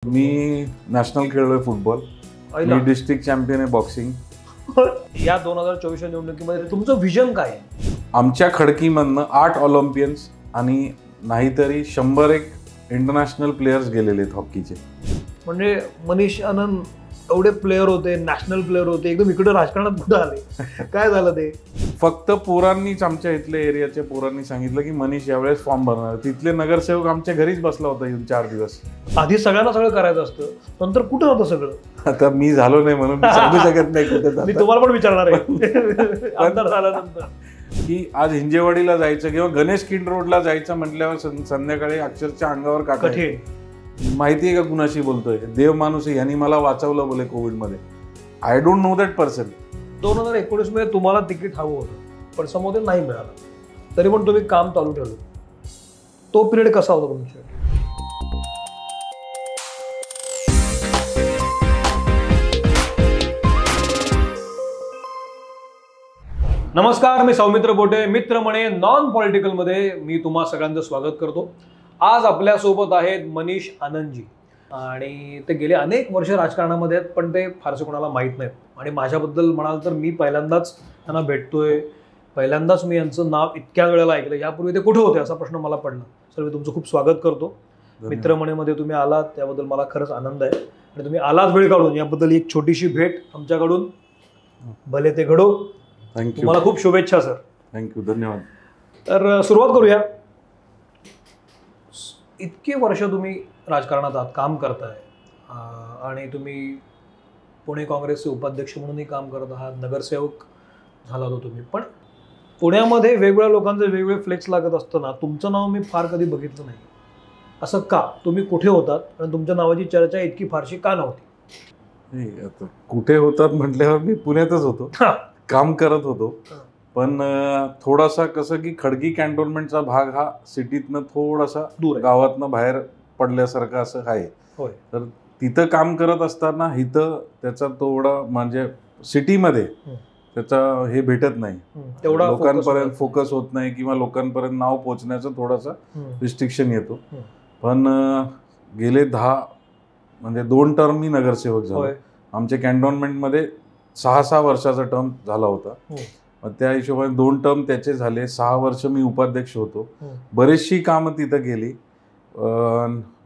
मी national खेळलोय football, मी district champion आहे boxing. या 2024 निवडणुकीमध्ये तुमचं विजन काय आहे? आमच्या खडकीमधनं 8 ऑलिम्पियन्स आणि नाहीतरी 101 इंटरनॅशनल प्लेयर्स गेलेले आहेत हॉकीचे. म्हणजे मनीष आनंद एवढे प्लेयर होते, नॅशनल प्लेयर होते, एकदम इकडे राजकारणात कुठं आले? काय झालं ते? फक्त पोरांनीच, आमच्या इथल्या एरियाच्या पोरांनी सांगितलं की मनीष यावेळेस फॉर्म भरणार. तिथले नगरसेवक आमच्या घरीच बसला होता येऊन 4 दिवस. आधी सगळ्यांना सगळं करायचं असतं, नंतर कुठं होतं सगळं? आता मी झालो नाही म्हणून मी सांगू शकत नाही कुठे. मी तुम्हाला पण विचारणार आहे आमदार झाल्यानंतर की आज हिंजेवाडीला जायचं किंवा गणेश किंड रोडला जायचं म्हटल्यावर संध्याकाळी अक्षरच्या अंगावर काटा. माहितीये का कुणाशी बोलतोय? देव माणूस आहे, यांनी मला वाचवलं बोले कोविडमध्ये. I don't know that person. 2019 मध्ये तुम्हाला तिकीट हवं होतं, पण समोर नाही मिळालं, तरी पण तुम्ही काम चालू ठेवलं. तो पिरियड कसा होता तुमच्या? नमस्कार, मी सौमित्र बोटे, मित्र म्हणे नॉन पॉलिटिकल मध्ये मी तुम्हा सगळ्यांचं स्वागत करतो. आज आपल्यासोबत आहेत मनीष आनंदजी, आणि ते गेले अनेक वर्ष राजकारणामध्ये आहेत, पण ते फारसे कोणाला माहीत नाहीत. आणि माझ्याबद्दल म्हणाल तर मी पहिल्यांदाच त्यांना भेटतोय, पहिल्यांदाच मी यांचं नाव इतक्या वेळेला ऐकलं. यापूर्वी ते कुठे होते असा प्रश्न मला पडला. सर, मी तुमचं खूप स्वागत करतो. मित्र म्हणेमध्ये तुम्ही आलात त्याबद्दल मला खरंच आनंद आहे, आणि तुम्ही आलात वेळ काढून, याबद्दल एक छोटीशी भेट आमच्याकडून. भले ते घडो. थँक्यू. तुम्हाला खूप शुभेच्छा सर. थँक्यू, धन्यवाद. तर सुरुवात करूया. इतके वर्ष तुम्ही राजकारणात आहात, काम करताय, आणि तुम्ही पुणे काँग्रेसचे उपाध्यक्ष म्हणूनही काम करत आहात, नगरसेवक झाला होता तुम्ही. पण पुण्यामध्ये वेगवेगळ्या लोकांचे वेगवेगळे फ्लेक्स लागत असताना तुमचं नाव मी फार कधी बघितलं नाही. असं का? तुम्ही कुठे होतात आणि तुमच्या नावाची चर्चा इतकी फारशी का नव्हती? आता कुठे होतात म्हटल्यावर मी पुण्यातच होतो, काम करत होतो. पण थोडासा कसं की खडकी कॅन्टोन्मेंटचा भाग हा सिटीतनं थोडासा दूर, गावातनं बाहेर पडल्यासारखं असं आहे. तर तिथं काम करत असताना इथं त्याचा थोडा म्हणजे सिटीमध्ये त्याचा हे भेटत नाही, लोकांपर्यंत फोकस होत नाही, किंवा लोकांपर्यंत नाव पोहोचण्याचं थोडासा रिस्ट्रिक्शन येतो. पण गेले 2 टर्म मी नगरसेवक झालो. आमच्या कॅन्टोन्मेंटमध्ये 6 वर्षाचा टर्म झाला होता. त्या हिशोबाने 2 टर्म त्याचे झाले. 6 वर्ष मी उपाध्यक्ष होतो. बरेचशी कामं तिथं गेली.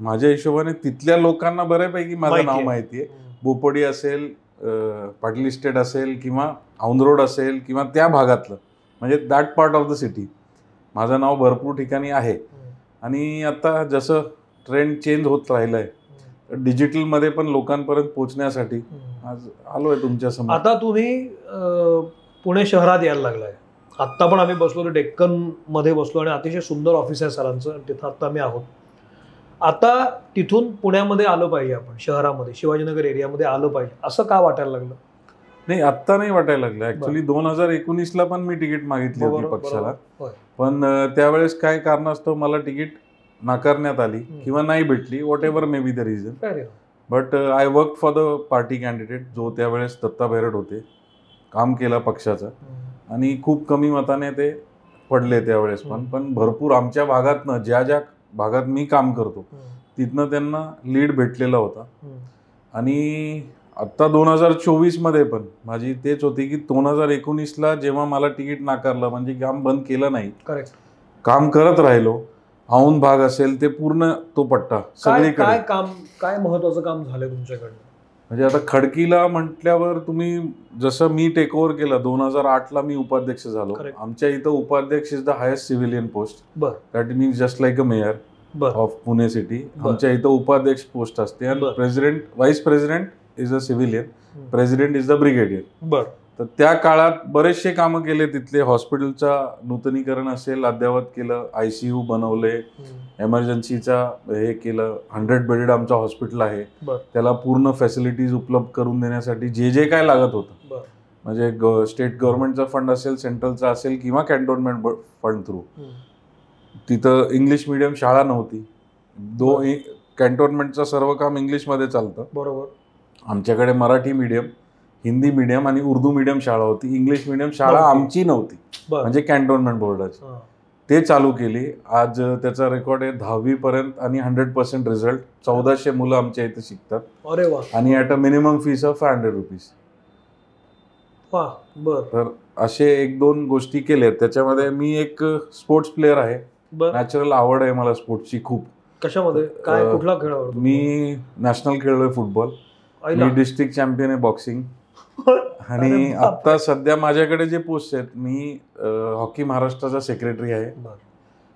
माझ्या हिशोबाने तिथल्या लोकांना बऱ्यापैकी माझं नाव माहिती आहे. बोपडी असेल, पाटील इस्टेट असेल, किंवा औंध रोड असेल, किंवा त्या भागातलं, म्हणजे that part of the city माझं नाव भरपूर ठिकाणी आहे. आणि आता जसं ट्रेंड चेंज होत राहिलंय, डिजिटलमध्ये पण लोकांपर्यंत पोहोचण्यासाठी आज आलोय तुमच्या समोर. आता तुम्ही पुणे शहरात यायला लागलाय. आत्ता पण आम्ही बसलो डेक्कन मध्ये बसलो, आणि अतिशय सुंदर ऑफिस आहे सरांचं, तिथं आत्ता आम्ही आहोत. आता तिथून पुण्यामध्ये आलं पाहिजे, आपण शहरामध्ये शिवाजीनगर एरियामध्ये आलं पाहिजे, असं का वाटायला लागलं? नाही, आत्ता नाही वाटायला लागलं. ऍक्च्युली 2019ला पण मी तिकीट मागितली होती पक्षाला, पण त्यावेळेस काय कारणास्तव मला तिकीट नाकारण्यात आली किंवा नाही भेटली, what ever may be the reason. But I work for the party candidate, जो त्यावेळेस दत्ता बैरट होते. काम केला पक्षाचं, आणि खूप कमी मताने ते पडले त्यावेळेस. पण भरपूर आमच्या भागातनं, ज्या ज्या भागात मी काम करतो तिथनं त्यांना लीड भेटलेला होता. आणि आत्ता 2024मध्ये पण माझी तेच होती की 2019ला जेव्हा मला तिकीट नाकारलं, म्हणजे काम बंद केलं नाही, काम करत राहिलो. औंध भाग असेल ते पूर्ण तो पट्टा सगळीकडे. काय महत्वाचं काम झालंय तुमच्याकडनं? म्हणजे आता खडकीला म्हटल्यावर तुम्ही, जसं मी टेक ओव्हर केलं 2008ला, मी उपाध्यक्ष झालो. आमच्या इथं उपाध्यक्ष is the highest civilian post. That means just like a mayor of Pune city. आमच्या इथं उपाध्यक्ष पोस्ट असते, आणि president, vice president is a civilian, president is the brigadier. तर त्या काळात बरेचसे कामं केले. तिथले हॉस्पिटलचा नूतनीकरण असेल, अद्ययावत केलं, ICU बनवले, एमर्जन्सीचा हे केलं. 100 बेडेड आमचं हॉस्पिटल आहे, त्याला पूर्ण फॅसिलिटीज उपलब्ध करून देण्यासाठी जे काय लागत होतं, म्हणजे स्टेट गव्हर्नमेंटचा फंड असेल, सेंट्रलचा असेल, किंवा कॅन्टोन्मेंट फंड थ्रू. तिथं इंग्लिश मिडियम शाळा नव्हती. कॅन्टोन्मेंटचं सर्व काम इंग्लिशमध्ये चालतं. बरोबर. आमच्याकडे मराठी मीडियम, हिंदी मीडियम आणि उर्दू मीडियम शाळा होती. इंग्लिश मीडियम शाळा आमची नव्हती, म्हणजे कॅन्टोन्मेंट बोर्डाची. ते चालू केली. आज त्याचा रेकॉर्ड आहे 10वी पर्यंत आणि 100% रिझल्ट. 1400 मुलं आमच्या इथे शिकतात. अरे वा. आणि at a minimum fees of 500 rupees. तर असे 1-2 गोष्टी केल्यात. त्याच्यामध्ये मी एक स्पोर्ट्स प्लेअर आहे. नॅचरल आवड आहे मला स्पोर्ट्सची खूप. कशामध्ये? काय, कुठला खेळ आवडतो? मी नॅशनल खेळलोय फुटबॉल. मी डिस्ट्रिक्ट चॅम्पियन आहे बॉक्सिंग. आणि आता सध्या माझ्याकडे जे पोस्ट आहेत, मी हॉकी महाराष्ट्राचा सेक्रेटरी आहे.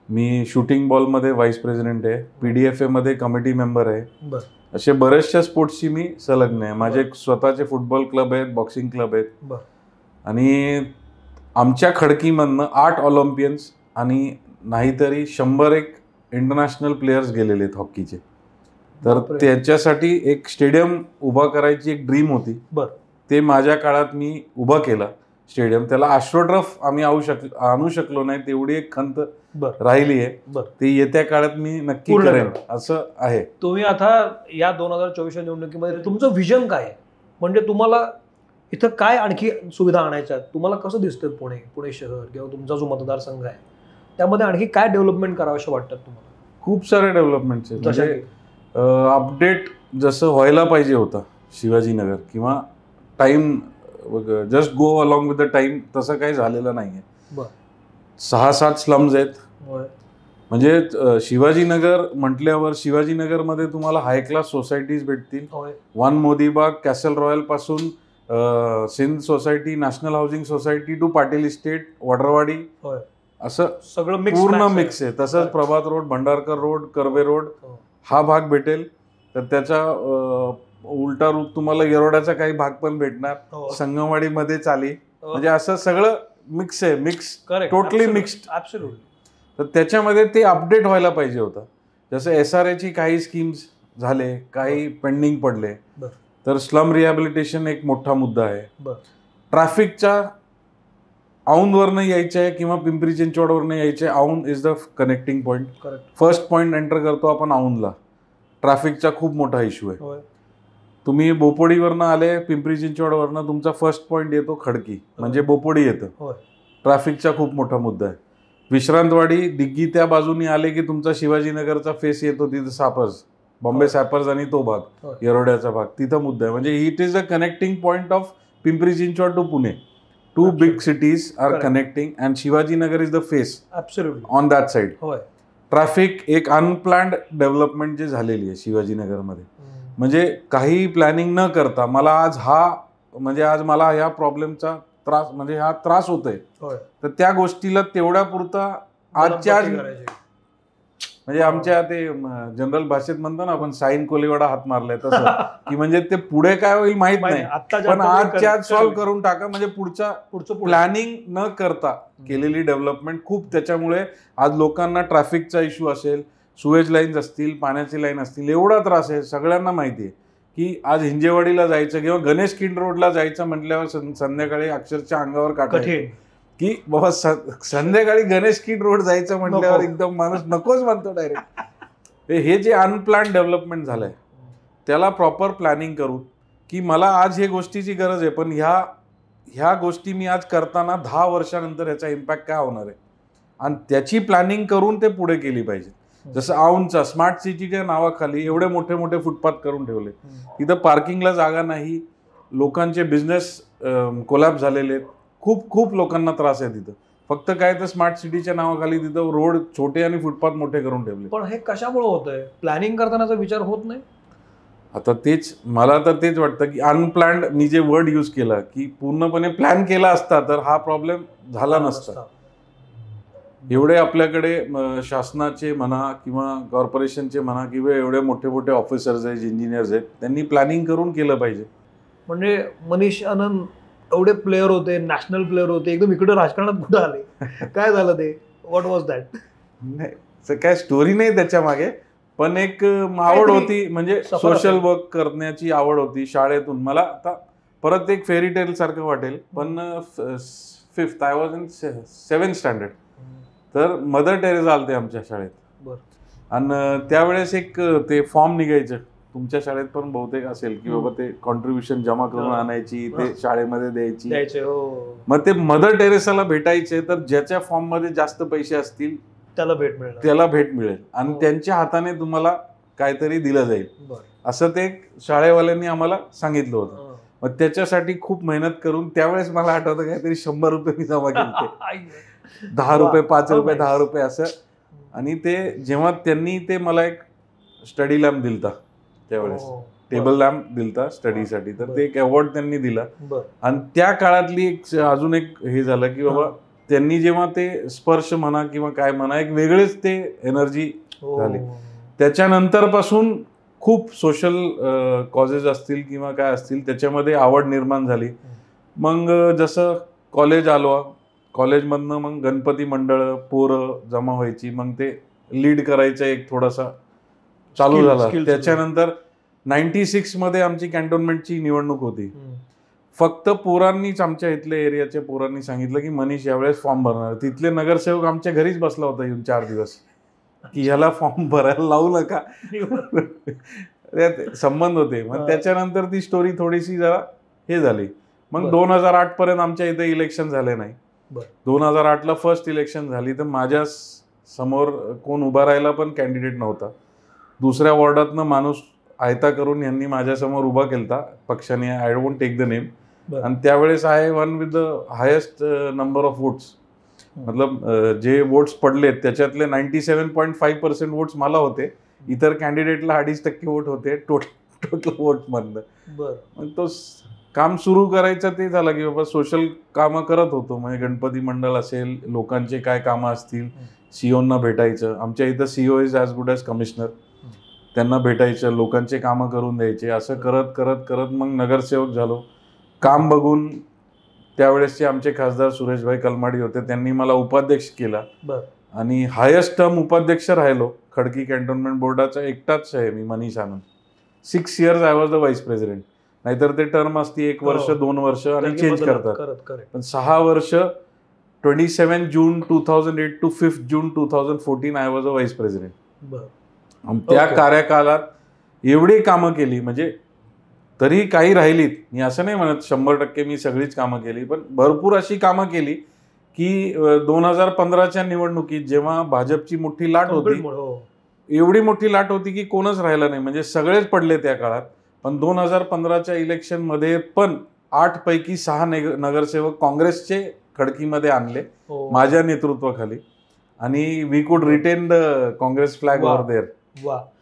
मी शूटिंग बॉलमध्ये व्हाईस प्रेसिडेंट आहे. PDFA मध्ये कमिटी मेंबर आहे. असे बरेचशा स्पोर्ट्सची मी संलग्न आहे. माझे स्वतःचे फुटबॉल क्लब आहेत, बॉक्सिंग क्लब आहेत. आणि आमच्या खडकीमधनं 8 ऑलिम्पियन्स आणि नाहीतरी 101 इंटरनॅशनल प्लेयर्स गेलेले आहेत हॉकीचे. तर त्याच्यासाठी एक स्टेडियम उभा करायची एक ड्रीम होती. ते माझ्या काळात मी उभा केला स्टेडियम. त्याला ॲस्ट्रोटर्फ आम्ही आणू शकलो नाही, तेवढी एक खंत राहिली आहे. ते येत्या काळात मी नक्की करेन असं आहे. तुम्ही आता या 2024 निवडणुकीमध्ये तुमचं विजन काय आहे? म्हणजे तुम्हाला इथं काय आणखी सुविधा आणायच्या? तुम्हाला कसं दिसतं पुणे शहर किंवा तुमचा जो मतदारसंघ आहे त्यामध्ये आणखी काय डेव्हलपमेंट करावंशं वाटतात तुम्हाला? खूप सारे डेव्हलपमेंट्स आहेत. म्हणजे अपडेट जसं व्हायला पाहिजे होता शिवाजीनगर, किंवा time just go along with the time, तसं काही झालेलं नाहीये. 6-7 स्लम्स आहेत. म्हणजे शिवाजीनगर म्हटल्यावर शिवाजीनगरमध्ये तुम्हाला हाय क्लास सोसायटीज भेटतील. वन मोदीबाग, कॅसल रॉयल पासून Sindh society, national housing society to Patil estate, Wadarwadi, असं सगळं पूर्ण मिक्स आहे. तसंच Prabhat road, Bhandarkar road, Karve road हा भाग भेटेल. तर त्याचा उलटा रूप तुम्हाला येरोड्याचा काही भाग पण भेटणार. संगमवाडीमध्ये चाली, म्हणजे असं सगळं मिक्स आहे. Totally mixed. तर त्याच्यामध्ये ते अपडेट व्हायला पाहिजे होतं. जसं SRAची काही स्कीम्स झाले, काही पेंडिंग पडले. तर स्लम रिहॅबिलिटेशन एक मोठा मुद्दा आहे. ट्रॅफिकच्या औंधवरनं यायचं आहे किंवा पिंपरी चिंचवडवरनं यायचं आहे. Aundh is the connecting point. First point enter करतो आपण औंधला. ट्रॅफिकचा खूप मोठा इश्यू आहे. तुम्ही बोपोडीवरनं आले, पिंपरी चिंचवडवरनं तुमचा फर्स्ट पॉईंट येतो खडकी, म्हणजे बोपोडी येतं. ट्रॅफिकचा खूप मोठा मुद्दा आहे. विश्रांतवाडी, दिग्गी त्या बाजूनी आले की तुमचा शिवाजीनगरचा फेस येतो, तिथं सापर्स, बॉम्बे सॅपर्स आणि तो भाग, येरोड्याचा भाग, तिथं मुद्दा आहे. म्हणजे it is a connecting point of Pimpri Chinchwad to Pune. 2 big cities are connecting and Shivajinagar is the face on that side. Traffic एक अनप्लॅन्ड डेव्हलपमेंट जे झालेली आहे शिवाजीनगरमध्ये. म्हणजे काही प्लॅनिंग न करता मला आज मला ह्या प्रॉब्लेमचा त्रास, म्हणजे हा त्रास होतोय. तर त्या गोष्टीला तेवढ्या पुरता आजच्या म्हणजे आमच्या ते जनरल भाषेत म्हणतो ना आपण, साईन कोलीवाडा हात मारलाय तसं, की म्हणजे ते पुढे काय होईल माहित नाही, पण आजच्या आज सॉल्व्ह करून टाका. म्हणजे पुढचं प्लॅनिंग न करता केलेली डेव्हलपमेंट खूप. त्याच्यामुळे आज लोकांना ट्रॅफिकचा इश्यू असेल, सुएज लाईन्स असतील, पाण्याची लाईन असतील, एवढा त्रास आहे. सगळ्यांना माहिती आहे की आज हिंजेवाडीला जायचं किंवा गणेश किंड रोडला जायचं म्हटल्यावर संध्याकाळी अक्षरशः अंगावर काटा की बाबा संध्याकाळी गणेश किड रोड जायचं म्हटल्यावर एकदम माणूस नकोच म्हणतो डायरेक्ट. हे जे अनप्लॅन डेव्हलपमेंट झालंय त्याला प्रॉपर प्लॅनिंग करून, की मला आज हे गोष्टीची गरज आहे, पण ह्या गोष्टी मी आज करताना 10 वर्षानंतर ह्याचा इम्पॅक्ट काय होणार आहे, आणि त्याची प्लॅनिंग करून ते पुढे केली पाहिजे. जसं औंधचा स्मार्ट सिटीच्या नावाखाली एवढे मोठे मोठे फुटपाथ करून ठेवले, तिथं पार्किंगला जागा नाही, लोकांचे बिझनेस कोलॅप्स झालेले आहेत, खूप लोकांना त्रास आहे तिथं. फक्त काय तर स्मार्ट सिटीच्या नावाखाली तिथं रोड छोटे आणि फुटपाथ मोठे करून ठेवले. पण हे कशामुळे होतंय? प्लॅनिंग करतानाचा विचार होत नाही. आता मला तर तेच वाटतं की अनप्लॅन्ड, मी जे वर्ड यूज केला की पूर्णपणे प्लॅन केला असता तर हा प्रॉब्लेम झाला नसता. एवढे आपल्याकडे शासनाचे म्हणा किंवा कॉर्पोरेशनचे म्हणा किंवा एवढे मोठे मोठे ऑफिसर्स आहेत, इंजिनियर्स आहेत, त्यांनी प्लॅनिंग करून केलं पाहिजे. म्हणजे मनीष आनंद एवढे प्लेअर होते, नॅशनल प्लेअर होते, एकदम इकडे राजकारणात कुठं आले? काय झालं ते? What was that? नाही, काय स्टोरी नाही त्याच्या मागे, पण एक आवड होती, म्हणजे सोशल वर्क करण्याची आवड होती शाळेतून. मला आता परत एक फेरी टेल सारखं वाटेल, पण 5th I was in 7th standard. तर मदर टेरेसा आलते आमच्या शाळेत, आणि त्यावेळेस एक ते फॉर्म निघायचं, तुमच्या शाळेत पण बहुतेक असेल की बाबा ते कॉन्ट्रीब्युशन जमा करून आणायची, ते शाळेमध्ये द्यायची. मग ते मदर टेरेसाला भेटायचे, तर ज्याच्या फॉर्म मध्ये जास्त पैसे असतील त्याला भेट मिळेल आणि त्यांच्या हाताने तुम्हाला काहीतरी दिलं जाईल, असं ते शाळेवाल्यांनी आम्हाला सांगितलं होतं. मग त्याच्यासाठी खूप मेहनत करून त्यावेळेस मला आठवतं काहीतरी 100 रुपये मी जमा केले, 10 रुपये, 5 रुपये, 10 रुपये असं. आणि ते जेव्हा त्यांनी ते मला एक स्टडी लॅम्प दिलता, त्यावेळेस टेबल लॅम्प दिलता स्टडीसाठी, तर ते एक अवॉर्ड त्यांनी दिला. आणि त्या काळातली एक अजून एक हे झालं की बाबा त्यांनी जेव्हा ते स्पर्श म्हणा किंवा काय म्हणा, एक वेगळेच ते एनर्जी झाली. त्याच्यानंतर पासून खूप सोशल कॉजेस असतील किंवा काय असतील त्याच्यामध्ये आवड निर्माण झाली. मग जसं कॉलेज आलो, कॉलेजमधनं मग गणपती मंडळ पोरं जमा व्हायची, मग ते लीड करायचं एक थोडासा चालू झाला. त्याच्यानंतर 96 मध्ये आमची कॅन्टोन्मेंटची निवडणूक होती. फक्त पोरांनीच, आमच्या इथल्या एरियाच्या पोरांनी सांगितलं की मनीष यावेळेस फॉर्म भरणार. तिथले नगरसेवक आमच्या घरीच बसला होता येऊन 4 दिवस की ह्याला फॉर्म भरायला लावू नका, संबंध होते. मग त्याच्यानंतर ती स्टोरी थोडीशी जरा हे झाली. मग 2008 पर्यंत आमच्या इथे इलेक्शन झाले नाही. 2008ला फर्स्ट इलेक्शन झाली, तर माझ्या समोर कोण उभा राहायला पण कॅन्डिडेट नव्हता. दुसऱ्या वॉर्डातनं माणूस आयता करून यांनी माझ्यासमोर उभा केलता पक्षाने, I don't take the name. आणि त्यावेळेस I won with the highest number of votes, मतलब जे वोट्स पडलेत त्याच्यातले 97.5% वोट्स मला होते. इतर कॅन्डिडेटला 2.5% वोट होते टोटल वोट मधनं. मग तो काम सुरू करायचं ते झालं की बाबा सोशल कामं करत होतो. म्हणजे गणपती मंडळ असेल, लोकांचे काय कामं असतील, सीओना भेटायचं. आमच्या इथं CO is as good as commissioner, त्यांना भेटायचं, लोकांचे कामं करून द्यायचे. असं करत करत करत मग नगरसेवक झालो. काम बघून त्यावेळेसचे आमचे खासदार सुरेशभाई कलमाडी होते, त्यांनी मला उपाध्यक्ष केला आणि हायेस्ट टर्म उपाध्यक्ष राहिलो. खडकी कॅन्टोन्मेंट बोर्डाचा एकटाच आहे मी, Manish Anand. 6 years I was the vice president. नाहीतर ते टर्म असती 1 वर्ष 2 वर्ष आणि चेंज करतात. पण 6 वर्ष 27 June 2008 to 5 June 2014 I was a vice president. त्या कार्यकालात एवढी कामं केली, म्हणजे तरी काही राहिलीत. मी असं नाही म्हणत 100% मी सगळीच कामं केली, पण भरपूर अशी कामं केली की 2015च्या निवडणुकीत जेव्हा भाजपची मोठी लाट होती, एवढी मोठी लाट होती की कोणच राहिलं नाही, म्हणजे सगळेच पडले त्या काळात. पण 2015च्या इलेक्शनमध्ये पण 8 पैकी 6 नगरसेवक काँग्रेसचे खडकीमध्ये आणले माझ्या नेतृत्वाखाली, आणि we could retain the Congress flag over there.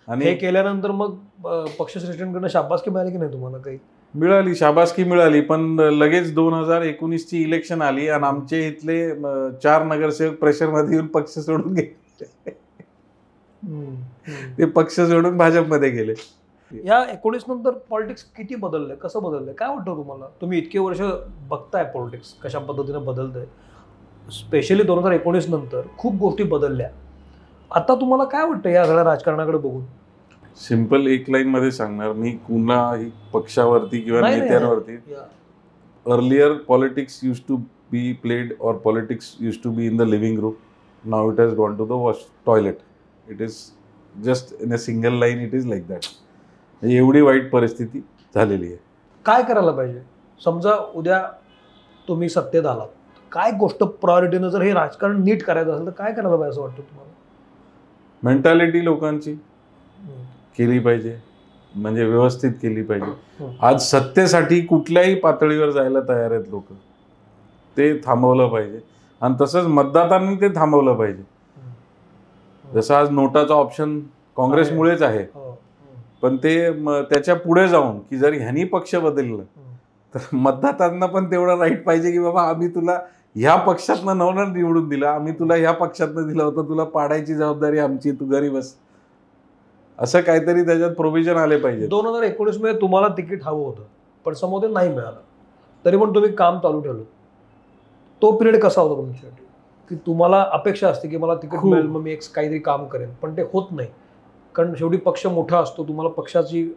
आणि हे केल्यानंतर मग पक्षश्रेष्ठींकडून शाबासकी मिळाली की नाही तुम्हाला? काही मिळाली, शाबासकी मिळाली. पण लगेच 2019ची इलेक्शन आली आणि आमचे इथले 4 नगरसेवक प्रेशरमध्ये येऊन पक्ष सोडून गेले. ते पक्ष सोडून भाजपमध्ये गेले. या 19 नंतर पॉलिटिक्स किती बदललंय, कसं बदललंय, काय वाटतं तुम्हाला? तुम्ही इतके वर्ष बघताय पॉलिटिक्स कशा पद्धतीने बदलतंय, स्पेशली 2019 नंतर खूप गोष्टी बदलल्या. आता तुम्हाला काय वाटतं या सगळ्या राजकारणाकडे बघून? सिंपल एक लाईन मध्ये सांगणार मी, कुणाही पक्षावरती किंवा नेत्यांवरती. Earlier politics used to be played और politics used to be in the living room. Now it has gone to the wash toilet. It is just in a single line, it is like that. एवढी वाईट परिस्थिती झालेली आहे. काय करायला पाहिजे? समजा उद्या तुम्ही सत्तेत आलात, काय गोष्ट प्रायोरिटीनं जर हे राजकारण नीट करायचं असेल तर काय करायला पाहिजे असं वाटतं तुम्हाला? मेंटॅलिटी लोकांची केली पाहिजे, म्हणजे व्यवस्थित केली पाहिजे. आज सत्तेसाठी कुठल्याही पातळीवर जायला तयार आहेत लोक, ते थांबवलं पाहिजे. आणि तसंच मतदारांनी ते थांबवलं पाहिजे. जसं आज नोटाचा ऑप्शन काँग्रेसमुळेच आहे, पण ते त्याच्या पुढे जाऊन की जर ह्यांनी पक्ष बदललं तर मतदारांना पण तेवढं राईट पाहिजे की बाबा आम्ही तुला ह्या पक्षातनं नवं निवडून दिला, आम्ही तुला ह्या पक्षातनं दिलं होतं, तुला पाडायची जबाबदारी आमची, तू घरी बस. असं काहीतरी त्याच्यात प्रोव्हिजन आले पाहिजे. 2019 मध्ये तुम्हाला तिकीट हवं होतं पण समोर नाही मिळालं, तरी पण तुम्ही काम चालू ठेवलं. तो पिरियड कसा होता तुमच्यासाठी? की तुम्हाला अपेक्षा असते की मला तिकीट मिळेल, मग मी एक काहीतरी काम करेन, पण ते होत नाही. कारण शेवटी पक्ष मोठा असतो, तुम्हाला पक्षाची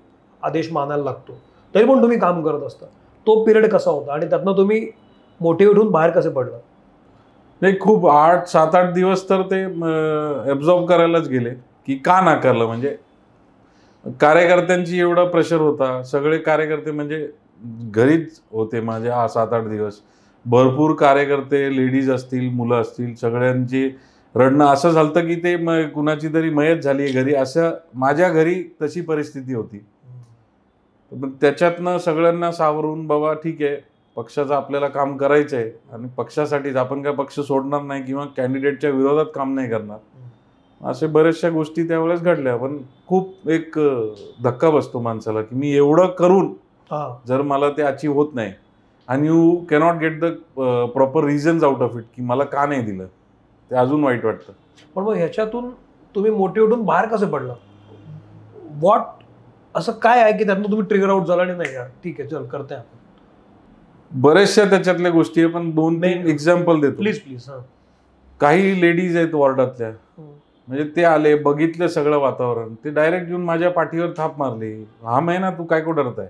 आदेश मानायला लागतो, तरी पण तुम्ही काम करत असता. तो पिरियड कसा होता आणि त्यातनं तुम्ही मोटिवेट होऊन बाहेर कसे पडला? नाही, खूप 7-8 दिवस तर ते ॲब्झॉर्ब करायलाच गेले की का नाकारलं. म्हणजे कार्यकर्त्यांची एवढा प्रेशर होता, सगळे कार्यकर्ते म्हणजे घरीच होते माझे 7-8 दिवस. भरपूर कार्यकर्ते, लेडीज असतील, मुलं असतील, सगळ्यांची रडणं असं झालं की ते कुणाची तरी मयत झाली घरी, असं माझ्या घरी तशी परिस्थिती होती. पण त्याच्यातनं सगळ्यांना सावरून बाबा ठीक आहे, पक्षाचं आपल्याला काम करायचं आहे आणि पक्षासाठीच, आपण काय पक्ष सोडणार नाही किंवा कॅन्डिडेटच्या विरोधात काम नाही करणार, असे बऱ्याचशा गोष्टी त्यावेळेस घडल्या. पण खूप एक धक्का बसतो माणसाला की मी एवढं करून जर मला ते अचीव होत नाही आणि you cannot get the proper reasons out of it की मला का नाही दिलं, ते अजून वाईट वाटतं. पण मग ह्याच्यातून तुम्ही मोटिवेटून बाहेर कसं पडला? व्हॉट असं काय आहे की त्यातनं तुम्ही ट्रिगर आउट झाला आणि नाही यार ठीक आहे चल करते आपण? बऱ्याचशा त्याच्यातल्या गोष्टी आहे, पण 2-3 एक्झाम्पल देतो. Please please. काही लेडीज आहेत वॉर्डातल्या, म्हणजे ते आले, बघितलं सगळं वातावरण, ते डायरेक्ट येऊन माझ्या पाठीवर थाप मारली, हा महिना तू काय को डरत आहे,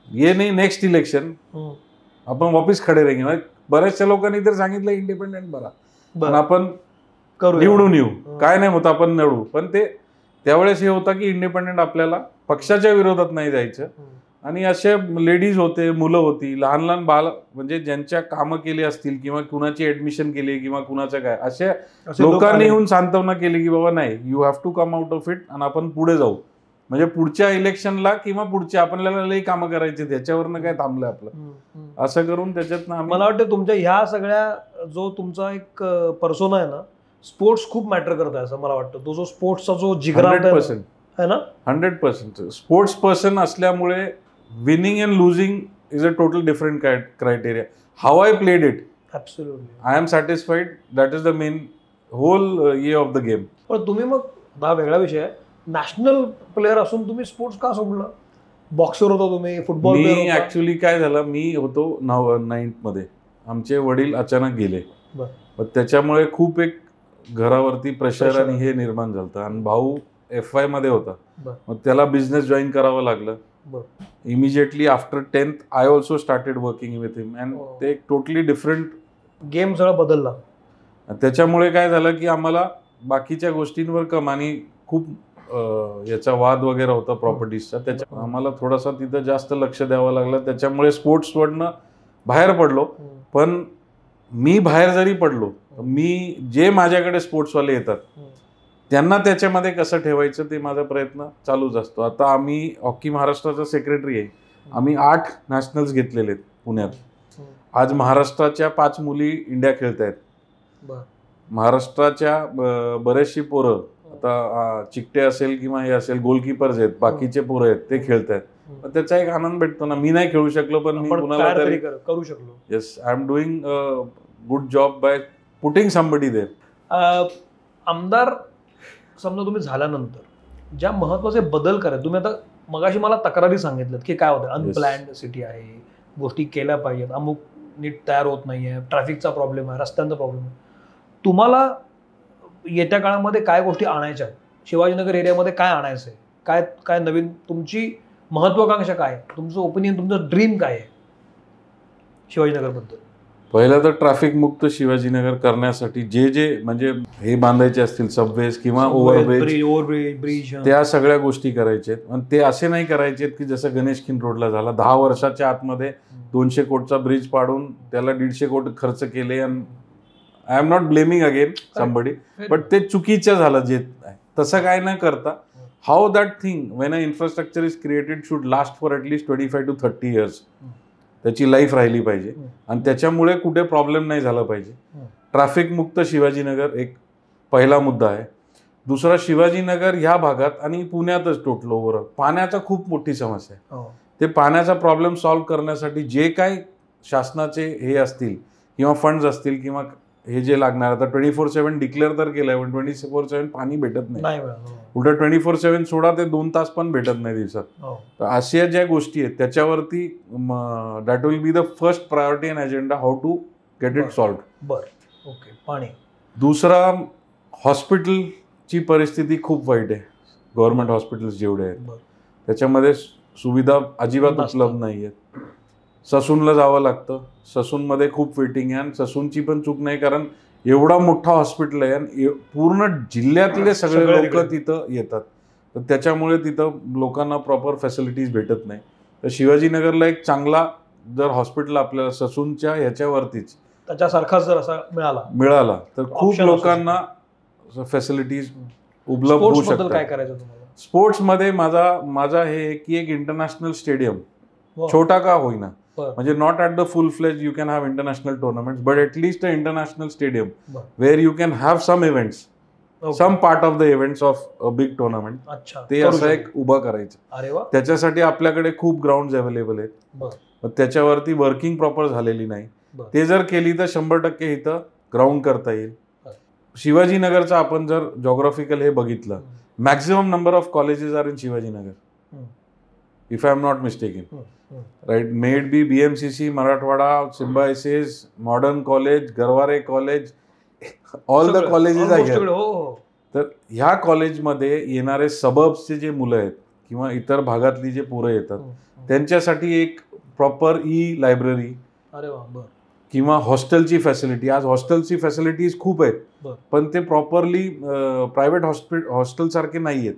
ये नाही नेक्स्ट इलेक्शन आपण वापिस खडे रहेंगे. बऱ्याचशा लोकांनी तर सांगितलं इंडिपेंडेंट बरा, पण आपण निवडून येऊ, काय नाही होत आपण निवडू. पण ते त्यावेळेस हे होतं की इंडिपेंडेंट आपल्याला पक्षाच्या विरोधात नाही जायचं. आणि असे लेडीज होते, मुलं होती, लहान लहान बाल, म्हणजे ज्यांच्या कामं केली असतील किंवा कुणाची ऍडमिशन केली किंवा कुणाचं काय, अशा लोकांनी येऊन सांत्वना केली की बाबा नाही, you have to come out of it आणि आपण पुढे जाऊ. म्हणजे पुढच्या इलेक्शनला किंवा पुढच्या आपल्याला लई कामं करायची, त्याच्यावरनं काय थांबलंय आपलं, असं करून त्याच्यातनं मला वाटतं तुमच्या ह्या सगळ्या जो तुमचा एक पर्सोना आहे ना, स्पोर्ट्स खूप मॅटर करत आहे असं मला वाटतं. तो जो स्पोर्ट्सचा जो जिगरा 100% आहे ना, 100% स्पोर्ट्स पर्सन असल्यामुळे winning and losing is a total different criteria. How I played it, absolutely I am satisfied, that is the main whole ये ऑफ द गेम. पण तुम्ही मग हा वेगळा विषय आहे, नॅशनल प्लेअर असून तुम्ही स्पोर्ट्स का सोडला? बॉक्सर होता तुम्ही, फुटबॉल प्लेअर मी ऍक्च्युली काय झालं, मी होतो 9th मध्ये, आमचे वडील अचानक गेले, त्याच्यामुळे खूप एक घरावरती प्रेशर आणि हे निर्माण झालं. आणि भाऊ FY मध्ये होता, मग त्याला बिझनेस जॉईन करावं लागलं. Immediately after 10th I also started working with him and ते एक टोटली डिफरंट गेम सगळा बदलला. त्याच्यामुळे काय झालं की आम्हाला बाकीच्या गोष्टींवर कम, आणि खूप याचा वाद वगैरे होता प्रॉपर्टीजचा, त्याच्या आम्हाला थोडासा तिथं जास्त लक्ष द्यावं लागलं. त्याच्यामुळे स्पोर्ट्सवरनं बाहेर पडलो. पण मी बाहेर जरी पडलो, मी जे माझ्याकडे स्पोर्ट्सवाले येतात त्यांना त्याच्यामध्ये कसं ठेवायचं ते माझा प्रयत्न चालूच असतो. आता आम्ही हॉकी महाराष्ट्राचा सेक्रेटरी आहे, आम्ही 8 नॅशनल्स घेतलेले आहेत पुण्यात. आज महाराष्ट्राच्या 5 मुली इंडिया खेळत आहेत. महाराष्ट्राच्या बरेचशी पोरं, आता चिकटे असेल किंवा हे असेल, गोलकीपर्स आहेत, बाकीचे पोरं आहेत, ते खेळत आहेत. त्याचा एक आनंद भेटतो ना. मी नाही खेळू शकलो, पण मी कुणाला तरी करू शकलो. Yes, I am doing good job by putting somebody there. आमदार समजा तुम्ही झाल्यानंतर ज्या महत्वाचे बदल करायचे, तुम्ही आता मगाशी मला तक्रारी सांगितल्यात की काय होतं, अनप्लॅन्ड सिटी आहे, गोष्टी केल्या पाहिजेत, अमुक नीट तयार होत नाहीये, ट्रॅफिकचा प्रॉब्लेम आहे, रस्त्यांचा प्रॉब्लेम आहे. तुम्हाला येत्या काळामध्ये काय गोष्टी आणायच्या, शिवाजीनगर एरियामध्ये काय आणायचं आहे, काय काय नवीन तुमची महत्वाकांक्षा काय, तुमचं ओपिनियन, तुमचं ड्रीम काय आहे शिवाजीनगरबद्दल? पहिलं तर ट्रॅफिक मुक्त शिवाजीनगर करण्यासाठी जे जे म्हणजे हे बांधायचे असतील, सबवेज किंवा ओव्हरब्रिज, त्या सगळ्या गोष्टी करायच्या आहेत. आणि ते असे नाही करायचे आहेत की जसं गणेश खिंड रोडला झाला, 10 वर्षाच्या आतमध्ये 200 कोटीचा ब्रिज पाडून त्याला 150 कोटी खर्च केले. आणि I am not blaming again somebody, but ते चुकीचं झालं. जे तसं काय न करता, how that thing when a infrastructure is created should last for at least 25 to 30 years. त्याची लाईफ राहिली पाहिजे आणि त्याच्यामुळे कुठे प्रॉब्लेम नाही झाला पाहिजे. ट्रॅफिक मुक्त शिवाजीनगर एक पहिला मुद्दा आहे. दुसरा, शिवाजीनगर ह्या भागात आणि पुण्यातच टोटल ओव्हरऑल पाण्याचा खूप मोठी समस्या आहे. ते पाण्याचा प्रॉब्लेम सॉल्व्ह करण्यासाठी जे काय शासनाचे हे असतील किंवा फंड्स असतील किंवा हे जे लागणार, आता 24/7 डिक्लेअर तर केलंय, पण 24/7 पाणी भेटत नाही. उलट 24/7 सोडा, ते 2 तास पण भेटत नाही दिवसात. तर अशा ज्या गोष्टी आहेत त्याच्यावरती that will be the first priority and agenda, how to get it solved. बरं, ओके. पाणी. दुसरा, हॉस्पिटलची परिस्थिती खूप वाईट आहे. गव्हर्नमेंट हॉस्पिटल्स जेवढे आहेत त्याच्यामध्ये सुविधा अजिबात उपलब्ध नाही आहेत. ससूनला जावं लागतं, ससूनमध्ये खूप वेटिंग आहे. आणि ससूनची पण चूक नाही, कारण एवढा मोठा हॉस्पिटल आहे आणि पूर्ण जिल्ह्यातले सगळे लोक तिथं येतात. तर त्याच्यामुळे तिथं लोकांना प्रॉपर फॅसिलिटीज भेटत नाही. तर शिवाजीनगरला एक चांगला जर हॉस्पिटल आपल्याला ससूनच्या ह्याच्यावरतीच त्याच्यासारखाच जर असा मिळाला तर खूप लोकांना फॅसिलिटीज उपलब्ध होऊ शकतात. काय करायचं तुम्हाला स्पोर्ट्समध्ये माझा हे की एक इंटरनॅशनल स्टेडियम छोटा का होईना, म्हणजे not at the full fledge you can have international tournaments but at least a international stadium where you can have some events, some part of the events of a big tournament. ते असं एक उभं करायचं. त्याच्यासाठी आपल्याकडे खूप ग्राउंड अवेलेबल आहेत. त्याच्यावरती वर्किंग प्रॉपर झालेली नाही. ते जर केली तर 100% इथं ग्राउंड करता येईल. शिवाजीनगरचं आपण जर जॉग्राफिकल हे बघितलं, maximum number of colleges are in Shivajinagar, if I am not mistaken, right. Maybe BMCC, Marathwada, Symbiosis, modern college, Garware college, all the colleges आहे. तर ह्या कॉलेजमध्ये येणारे सबर्ब्सचे जे मुलं आहेत किंवा इतर भागातली जे पोरं येतात त्यांच्यासाठी एक प्रॉपर लायब्ररी किंवा हॉस्टेलची फॅसिलिटी. आज हॉस्टेलची फॅसिलिटीज खूप आहेत पण ते प्रॉपरली प्रायव्हेट हॉस्टेल सारखे नाही आहेत.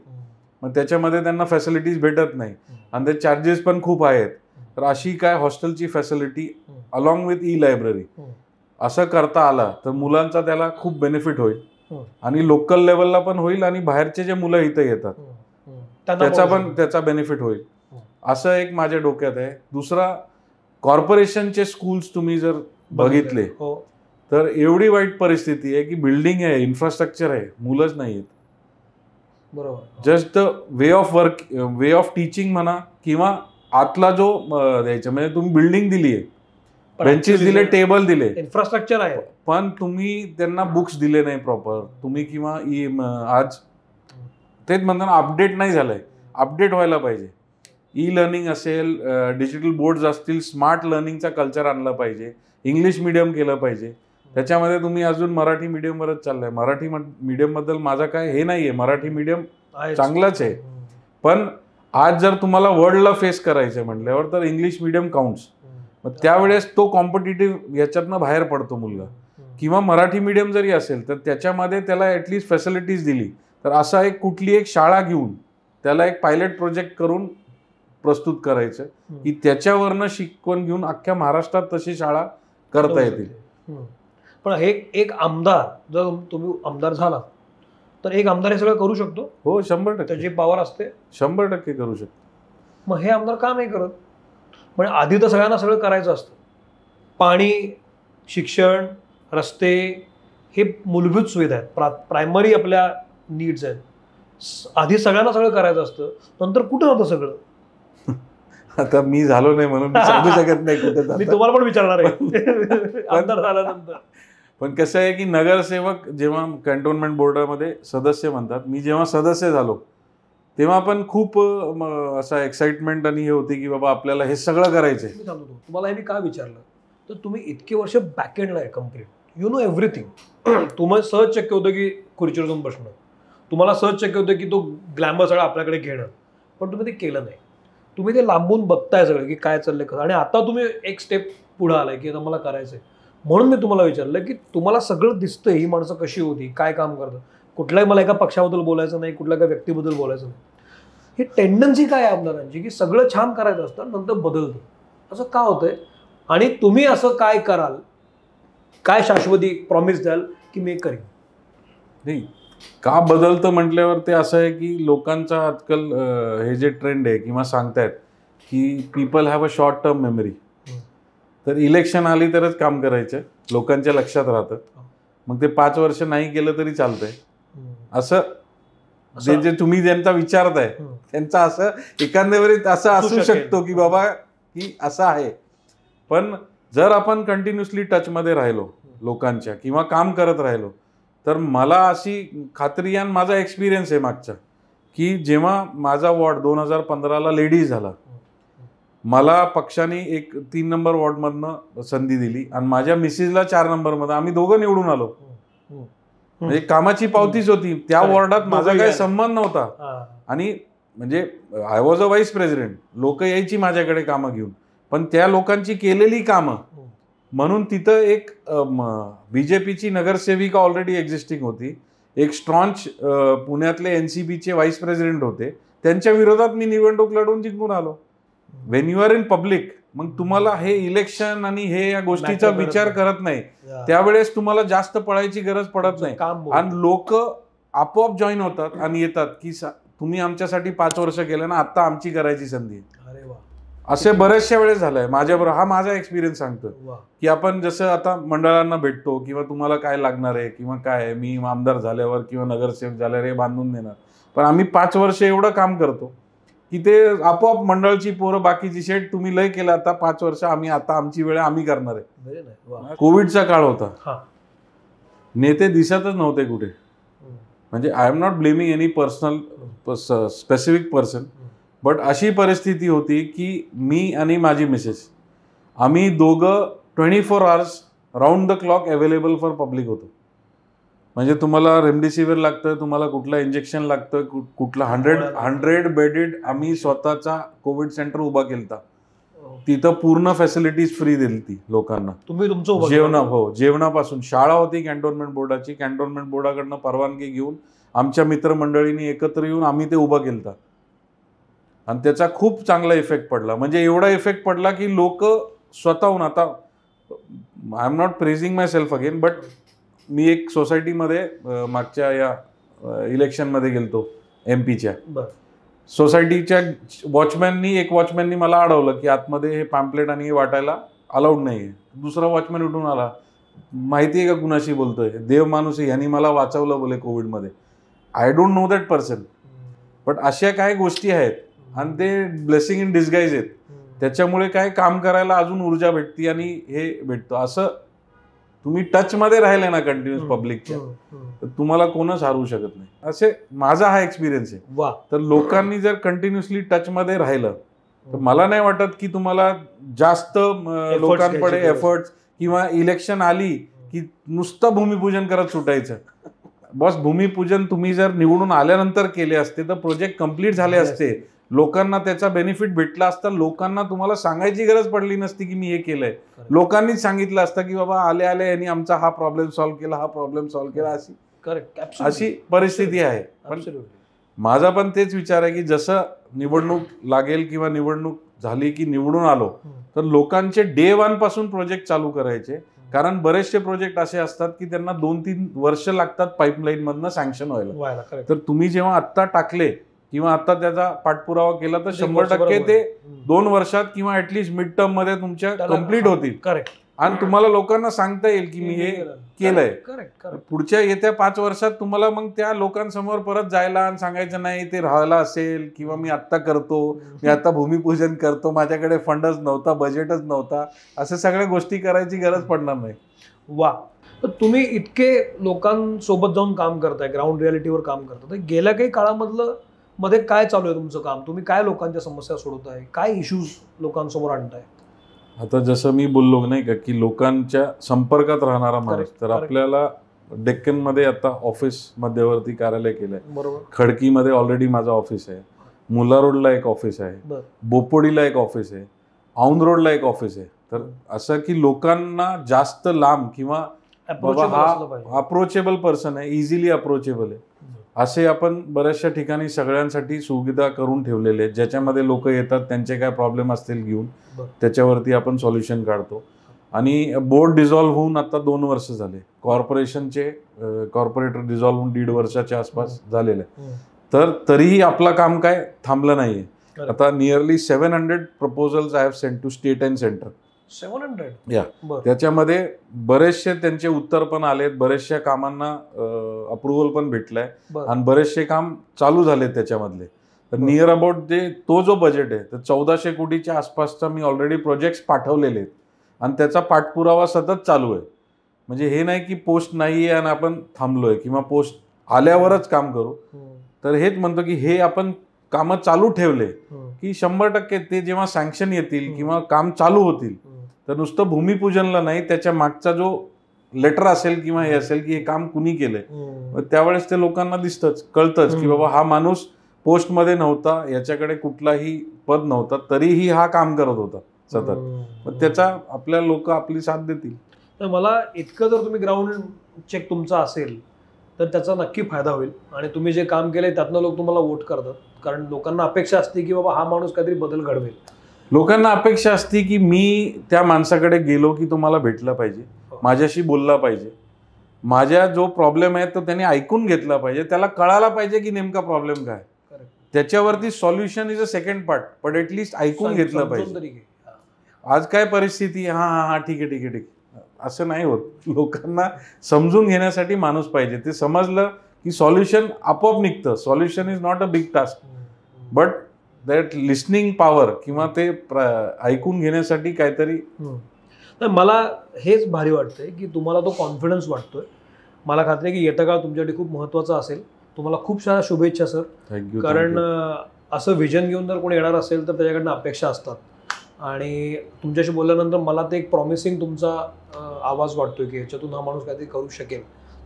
मग त्याच्यामध्ये त्यांना फॅसिलिटीज भेटत नाही आणि ते चार्जेस पण खूप आहेत. तर अशी काय हॉस्टेलची फॅसिलिटी अलॉंग विथ लायब्ररी असं करता आला तर मुलांचा त्याला खूप बेनिफिट होईल आणि लोकल लेवलला पण होईल आणि बाहेरचे जे मुलं इथं येतात त्याचा बेनिफिट होईल. असं एक माझ्या डोक्यात आहे. दुसरा, कॉर्पोरेशनचे स्कूल्स तुम्ही जर बघितले तर एवढी वाईट परिस्थिती आहे की बिल्डिंग आहे, इन्फ्रास्ट्रक्चर आहे, मुलंच नाही आहेत. बरोबर. Just the way of teaching म्हणा किंवा आतला जो द्यायचा, म्हणजे तुम्ही बिल्डिंग दिली आहे, बेंचेस दिले, टेबल दिले, इन्फ्रास्ट्रक्चर आहे, पण तुम्ही त्यांना बुक्स दिले नाही प्रॉपर. तुम्ही किंवा आज तेच म्हणताना अपडेट नाही झालंय, अपडेट व्हायला पाहिजे. लर्निंग असेल, डिजिटल बोर्ड्स असतील, स्मार्ट लर्निंगचा कल्चर आणला पाहिजे, इंग्लिश मीडियम केलं पाहिजे. त्याच्यामध्ये तुम्ही अजून मराठी मीडियमवरच चाललाय. मराठी मीडियम बद्दल माझा काय हे नाहीये, मराठी मीडियम चांगलंच आहे, पण आज जर तुम्हाला वर्ल्डला फेस करायचं म्हटल्यावर तर इंग्लिश मीडियम काउंट्स. मग त्यावेळेस तो कॉम्पिटिटिव्ह याच्यातनं बाहेर पडतो मुलगा. किंवा मराठी मीडियम जरी असेल तर त्याच्यामध्ये त्याला ॲटलिस्ट फॅसिलिटीज दिली तर असा एक कुठली एक शाळा घेऊन त्याला एक पायलट प्रोजेक्ट करून प्रस्तुत करायचं की त्याच्यावरनं शिकवण घेऊन अख्ख्या महाराष्ट्रात तशी शाळा करता येतील. पण हे एक आमदार, जर तुम्ही आमदार झाला तर एक आमदार हे सगळं करू शकतो. हो, 100% त्याची पॉवर असते, 100% करू शकतो. मग हे आमदार का नाही करत? म्हणजे आधी तर सगळ्यांना सगळं करायचं असतं. पाणी, शिक्षण, रस्ते हे मूलभूत सुविधा आहेत, प्रायमरी आपल्या नीड्स आहेत. आधी सगळ्यांना सगळं करायचं असतं, नंतर कुठं होतं सगळं? आता मी झालो नाही म्हणून मी सांगू शकत नाही कुठे. मी तुम्हाला पण विचारणार आहे आमदार झाल्यानंतर. पण कसं आहे की नगरसेवक जेव्हा कॅन्टोन्मेंट बोर्डामध्ये सदस्य म्हणतात, मी जेव्हा सदस्य झालो तेव्हा पण खूप असा एक्साइटमेंट आणि हे होती की बाबा आपल्याला हे सगळं करायचंय. मी सांगतो तुम्हाला, हे मी काय विचारलं तर तुम्ही इतके वर्ष बॅकएंडला आहे कम्प्लीट, यू नो एव्हरीथिंग. तुम्हाला सहज शक्य होतं की खुर्चीवर जाऊन बसणं, तुम्हाला सहज शक्य होतं की तो ग्लॅमर सगळं आपल्याकडे घेणं, पण तुम्ही ते केलं नाही. तुम्ही ते लांबून बघताय सगळं की काय चाललंय कसं, आणि आता तुम्ही एक स्टेप पुढे आलाय की आता मला करायचंय. म्हणून मी तुम्हाला विचारलं की तुम्हाला सगळं दिसतंय, ही माणसं कशी होती, काय काम करतात. कुठल्याही मला एका पक्षाबद्दल बोलायचं नाही, कुठल्या एका व्यक्तीबद्दल बोलायचं नाही. ही टेंडन्सी काय आहे आमदारांची की सगळं छान करायचं असतं नंतर बदलतं, असं का होतंय? आणि तुम्ही असं काय कराल, काय शाश्वती प्रॉमिस द्याल की मी करीन? नाही, का बदलतं म्हटल्यावर ते असं आहे की लोकांचा आजकाल हे जे ट्रेंड आहे किंवा सांगतायत की people have a short term memory. तर इलेक्शन आली तरच काम करायचं, लोकांच्या लक्षात राहतं, मग ते 5 वर्ष नाही केलं तरी चालतंय. असं जे तुम्ही ज्यांचा विचारताय त्यांचा असं एखाद्यावरीत असं असू शकतो की बाबा की असं आहे. पण जर आपण कंटिन्युअसली टचमध्ये राहिलो लोकांच्या किंवा काम करत राहिलो तर मला अशी खात्री आहे, माझा एक्सपिरियन्स आहे मागचा, की जेव्हा माझा वॉर्ड 2015ला लेडीज झाला, मला पक्षाने एक 3 नंबर वॉर्डमधनं संधी दिली आणि माझ्या मिसेसला 4 नंबरमध्ये, आम्ही दोघं निवडून आलो. म्हणजे कामाची पावतीच होती. त्या वॉर्डात माझा काही संबंध नव्हता आणि म्हणजे I was a vice president. लोक यायची माझ्याकडे कामं घेऊन, पण त्या लोकांची केलेली कामं म्हणून तिथं एक BJPची नगरसेविका ऑलरेडी एक्झिस्टिंग होती एक स्ट्रॉन्च पुण्यातले एनसीबीचे व्हाईस प्रेसिडेंट होते, त्यांच्या विरोधात मी निवडणूक लढवून जिंकून आलो. Wien you are in public, मग तुम्हाला हे इलेक्शन आणि हे या गोष्टीचा विचार करत नाही, त्यावेळेस तुम्हाला जास्त पळायची गरज पडत नाही आणि लोक आपोआप जॉईन होतात आणि येतात की तुम्ही आमच्यासाठी 5 वर्ष केलं ना, आता आमची करायची संधी. असे बऱ्याचशा वेळेस झालंय माझ्याबरोबर. हा माझा एक्सपिरियन्स सांगतो की आपण जसं आता मंडळांना भेटतो किंवा तुम्हाला काय लागणार आहे किंवा काय, मी आमदार झाल्यावर किंवा नगरसेवक झाल्यावर हे बांधून देणार, पण आम्ही 5 वर्ष एवढं काम करतो की ते आपोआप मंडळची पोरं बाकीची शेट तुम्ही लय केलं, आता 5 वर्ष आम्ही, आता आमची वेळ आम्ही करणार आहे. कोविडचा काळ होता, नेते दिसतच नव्हते कुठे. म्हणजे I am not blaming any personal specific person, but अशी परिस्थिती होती की मी आणि माझी मिसेस आम्ही दोघं 24 hours round the clock available for public होतो. म्हणजे तुम्हाला रेमडेसिवीर लागतं, तुम्हाला कुठलं इंजेक्शन लागतं, कुठला 100 बेडेड आम्ही स्वतःचा कोविड सेंटर उभा केलता. तिथं पूर्ण फॅसिलिटीज फ्री दिली ती लोकांना. तुम्ही तुमचं जेवणापासून. शाळा होती कॅन्टोन्मेंट बोर्डाची, कॅन्टोन्मेंट बोर्डाकडनं परवानगी घेऊन आमच्या मित्रमंडळींनी एकत्र येऊन आम्ही ते उभा केलता आणि त्याचा खूप चांगला इफेक्ट पडला. म्हणजे एवढा इफेक्ट पडला की लोक स्वतःहून, आता I am not praising myself again, but मी एक सोसायटीमध्ये मागच्या या इलेक्शनमध्ये गेलतो एमपीच्या. सोसायटीच्या एक वॉचमॅननी मला अडवलं की आतमध्ये हे पॅम्पलेट आणि हे वाटायला अलाउड नाही आहे. दुसरा वॉचमॅन उठून आला, माहिती आहे का कुणाशी बोलतोय, देव माणूस आहे, यांनी मला वाचवलं बोले कोविडमध्ये. I don't know that person, but अशा काही गोष्टी आहेत आणि ते ब्लेसिंग इन डिस्गाईज आहेत. त्याच्यामुळे काय काम करायला अजून ऊर्जा भेटते आणि हे भेटतं. असं तुम्ही टचमध्ये राहिले ना कंटिन्युअस पब्लिकच्या, तर तुम्हाला कोणच हरवू शकत नाही. असे माझा हा एक्सपिरियन्स आहे. तर लोकांनी जर कंटिन्युअसली टचमध्ये राहिलं तर मला नाही वाटत की तुम्हाला जास्त लोकांकडे एफर्ट्स, किंवा इलेक्शन आली की नुसतं भूमिपूजन करत सुटायचं. बस भूमिपूजन तुम्ही जर निवडून आल्यानंतर केले असते तर प्रोजेक्ट कंप्लीट झाले असते, लोकांना त्याचा बेनिफिट भेटला असता, लोकांना तुम्हाला सांगायची गरज पडली नसती की मी हे केलंय. लोकांनीच सांगितलं असतं की बाबा आले यांनी आमचा हा प्रॉब्लेम सॉल्व्ह केला, हा प्रॉब्लेम सॉल्व्ह केला. अशी परिस्थिती आहे. पण माझा पण तेच विचार आहे की जसं निवडणूक लागेल किंवा निवडणूक झाली की निवडून आलो तर लोकांचे डे 1 पासून प्रोजेक्ट चालू करायचे. कारण बरेचसे प्रोजेक्ट असे असतात की त्यांना 2-3 वर्ष लागतात पाईपलाईन मधनं सँक्शन व्हायला. तर तुम्ही जेव्हा आत्ता टाकले किंवा आता त्याचा पाठपुरावा केला तर 100% ते 2 वर्षात किंवा ऍटलिस्ट मिड टर्म मध्ये तुमच्या कम्प्लीट होतील. करेक्ट. आणि तुम्हाला लोकांना सांगता येईल की मी हे केलंय. पुढच्या येत्या 5 वर्षात तुम्हाला मग त्या लोकांसमोर परत जायला आणि सांगायचं नाही ते राहायला असेल किंवा मी आत्ता करतो, मी आता भूमिपूजन करतो, माझ्याकडे फंडच नव्हता, बजेटच नव्हता, असं सगळ्या गोष्टी करायची गरज पडणार नाही. वा. तर तुम्ही इतके लोकांसोबत जाऊन काम करताय, ग्राउंड रियालिटीवर काम करताय, गेल्या काही काळामधलं मध्ये काय चालू आहे तुमचं काम? तुम्ही काय लोकांच्या समस्या सोडवताय, काय इश्यूज लोकांसमोर आणताय? आता जसं मी बोललो नाही का की लोकांच्या संपर्कात राहणारा माणूस, तर आपल्याला डेक्कनमध्ये आता ऑफिस मध्यवर्ती कार्यालय केलंय. बरोबर. खडकीमध्ये ऑलरेडी माझं ऑफिस आहे, मुला रोडला एक ऑफिस आहे, बोपोडीला एक ऑफिस आहे, औंध रोडला एक ऑफिस आहे. तर असं की लोकांना जास्त लांब किंवा हा अप्रोचेबल पर्सन आहे, इझिली अप्रोचेबल आहे, असे आपण बऱ्याचशा ठिकाणी सगळ्यांसाठी सुविधा करून ठेवलेले आहेत. ज्याच्यामध्ये लोक येतात, त्यांचे काय प्रॉब्लेम असतील घेऊन त्याच्यावरती आपण सॉल्युशन काढतो. आणि बोर्ड डिझॉल्व्ह होऊन आता 2 वर्ष झाले. कॉर्पोरेशनचे कॉर्पोरेटर डिझॉल्व्ह होऊन 1.5 वर्षाच्या आसपास झालेले आहे. तर तरीही आपलं काम काय थांबलं नाहीये. आता nearly 700 proposals I have sent to state and centre. 700? Yeah. त्याच्यामध्ये बरेचसे त्यांचे उत्तर पण आलेत, बरेचशा कामांना अप्रुव्हल पण भेटलंय आणि बरेचसे काम चालू झालेत त्याच्यामधले. तर नियर अबाउट तो जो बजेट आहे तर 1400 कोटीच्या आसपासचा मी ऑलरेडी प्रोजेक्ट्स पाठवलेले आहेत आणि त्याचा पाठपुरावा सतत चालू आहे. म्हणजे हे नाही की पोस्ट नाही आहे आणि आपण थांबलोय किंवा पोस्ट आल्यावरच काम करू. तर हेच म्हणतो की हे आपण कामं चालू ठेवले की 100% ते जेव्हा सँक्शन येतील किंवा काम चालू होतील तर नुसतं भूमिपूजनला नाही, त्याच्या मागचा जो लेटर असेल किंवा हे असेल की हे काम कुणी केलंय, त्यावेळेस ते लोकांना दिसतंच, कळतंच की बाबा हा माणूस पोस्टमध्ये नव्हता, याच्याकडे कुठलाही पद नव्हता, तरीही हा काम करत होता सतत. मग त्याचा आपल्या लोक आपली साथ देतील. तर मला इतकं जर तुम्ही ग्राउंड चेक तुमचा असेल तर त्याचा नक्की फायदा होईल आणि तुम्ही जे काम केलंय त्यातनं लोक तुम्हाला वोट करतात, कारण लोकांना अपेक्षा असते की बाबा हा माणूस काहीतरी बदल घडवेल. लोकांना अपेक्षा असते की मी त्या माणसाकडे गेलो की तो मला भेटला पाहिजे, माझ्याशी बोलला पाहिजे, माझ्या जो प्रॉब्लेम आहे तो त्यांनी ऐकून घेतला पाहिजे, त्याला कळायला पाहिजे की नेमका प्रॉब्लेम काय, त्याच्यावरती solution is a second part, पण ऍटलीस्ट ऐकून घेतलं पाहिजे. आज काय परिस्थिती, हा ठीक आहे ठीक आहे ठीक आहे, असं नाही होत. लोकांना समजून घेण्यासाठी माणूस पाहिजे. ते समजलं की सॉल्युशन आपोआप निघतं. Solution is not a big task, but that listening power किंवा ते ऐकून घेण्यासाठी काहीतरी. मला हेच भारी वाटतंय की तुम्हाला तो कॉन्फिडन्स वाटतोय. मला खात्री आहे की येता काळ तुमच्यासाठी खूप महत्त्वाचा असेल. तुम्हाला खूप साऱ्या शुभेच्छा सर. थँक्यू. कारण असं विजन घेऊन जर कोणी येणार असेल तर त्याच्याकडनं अपेक्षा असतात आणि तुमच्याशी बोलल्यानंतर मला ते एक प्रॉमिसिंग तुमचा आवाज वाटतोय की ह्याच्यातून हा माणूस काहीतरी करू शकेल.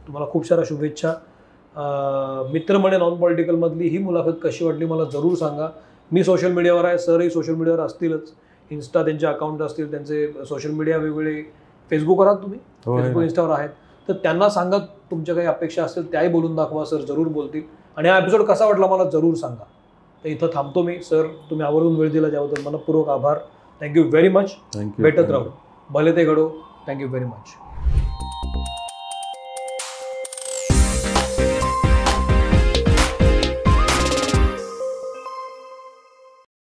तुम्हाला खूप साऱ्या शुभेच्छा. मित्र म्हणे नॉन पॉलिटिकलमधली ही मुलाखत कशी वाटली मला जरूर सांगा. मी सोशल मीडियावर आहे, सरही सोशल मीडियावर असतीलच. इन्स्टा त्यांचे अकाउंट असतील, त्यांचे सोशल मीडिया वेगवेगळे. फेसबुकवर आहात तुम्ही? फेसबुक इंस्टावर आहेत तर त्यांना सांगा तुमच्या काही अपेक्षा असतील त्याही बोलून दाखवा. सर जरूर बोलतील. आणि हा एपिसोड कसा वाटला मला जरूर सांगा. तर इथं थांबतो मी. सर तुम्ही आवर्जून वेळ दिला त्याबद्दल मनपूर्वक आभार. Thank you very much. भेटत राहू, भले ते घडो. Thank you very much.